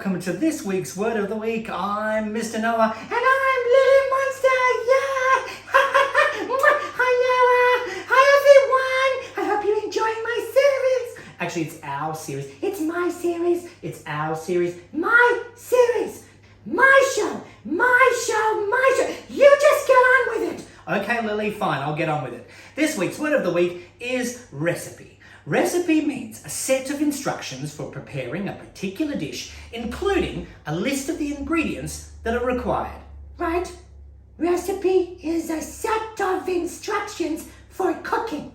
welcome to this week's Word of the Week. I'm Mr. Noah and I'm Lilly Monster. Yeah! Hi Noah! Hi everyone! I hope you're enjoying my series. Actually, it's our series. It's my series. It's our series. My series. My show. My show. My show. You just get on with it. Okay, Lily, fine. I'll get on with it. This week's Word of the Week is recipe. Recipe means a set of instructions for preparing a particular dish, including a list of the ingredients that are required. Right? Recipe is a set of instructions for cooking.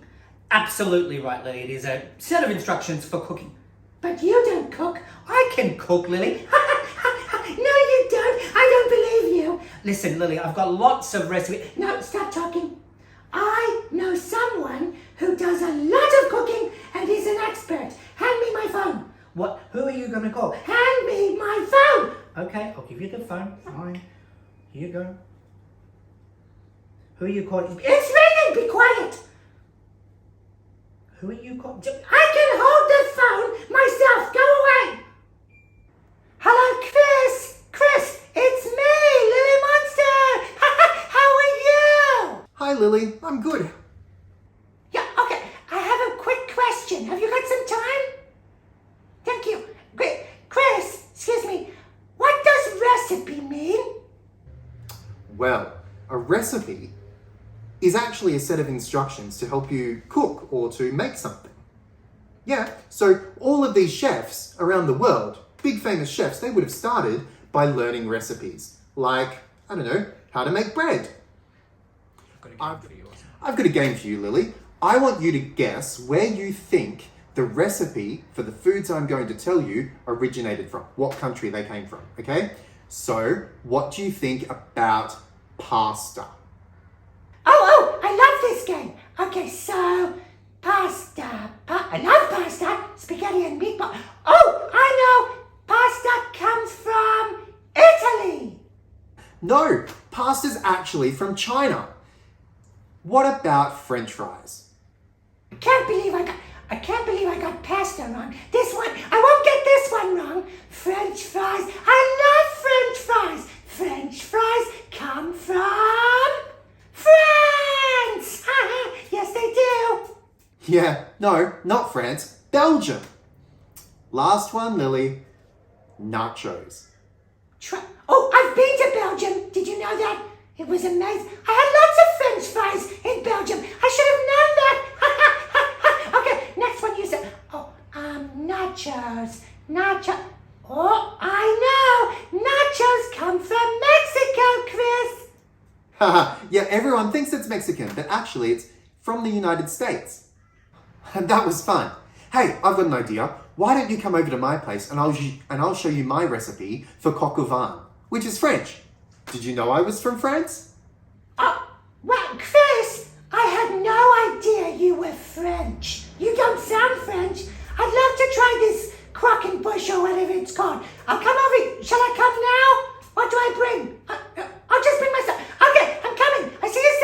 Absolutely right, Lily. It is a set of instructions for cooking. But you don't cook. I can cook, Lily. No, you don't. I don't believe you. Listen, Lily, I've got lots of recipes. No, stop talking. I know someone who does a lot of cooking and is an expert. Hand me my phone. What? Who are you going to call? Hand me my phone. Okay, I'll give you the phone. Fine. Here you go. Who are you calling? It's ringing. Be quiet. Who are you calling? I can hold the phone myself. Go away. Hello, Chris. Chris, it's me, Lilly Monster. How are you? Hi, Lily. I'm good. Yeah, okay. I have a quick question. Have you got some time? Thank you. Chris, excuse me. What does recipe mean? Well, a recipe is actually a set of instructions to help you cook or to make something. Yeah, so all of these chefs around the world, big famous chefs, they would have started by learning recipes. Like, I don't know, how to make bread. I've got a game for you, Lily. I want you to guess where you think the recipe for the foods I'm going to tell you originated from, what country they came from, okay? So, what do you think about pasta? Oh, I love this game. Okay, so pasta. I love pasta, spaghetti and meatball. Oh, I know. Pasta comes from Italy. No, pasta's actually from China. What about French fries? I can't believe I got pasta wrong. This one, I won't get this one wrong. French fries. I love French fries. French fries come from France. Yes, they do. Yeah, no, not France, Belgium. Last one, Lily, nachos. Oh, I've been to Belgium. Did you know that? It was amazing. I had lots of French fries in Belgium. I should have known that. Okay, next one you said. Oh, nachos. Oh, I know. Nachos come from Mexico, Chris. Haha, yeah, everyone thinks it's Mexican, but actually it's from the United States. And that was fun. Hey, I've got an idea. Why don't you come over to my place and I'll show you my recipe for coq au vin, which is French. Did you know I was from France? Well, Chris, I had no idea you were French. You don't sound French. I'd love to try this croquembouche or whatever it's called. I'll come over. Shall I come now? What do I bring? I'll just bring myself. Okay, I'm coming. I see you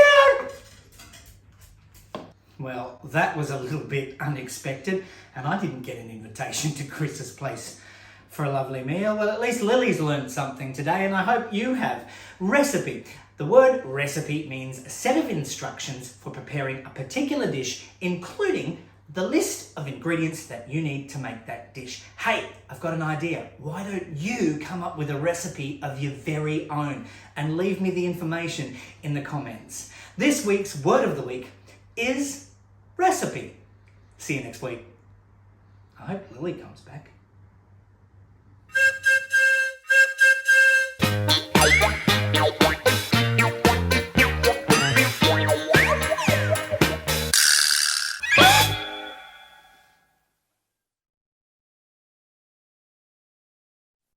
soon. Well, that was a little bit unexpected, and I didn't get an invitation to Chris's place for a lovely meal. Well, at least Lily's learned something today, and I hope you have. Recipe. The word recipe means a set of instructions for preparing a particular dish, including the list of ingredients that you need to make that dish. Hey, I've got an idea. Why don't you come up with a recipe of your very own and leave me the information in the comments. This week's Word of the Week is recipe. See you next week. I hope Lily comes back.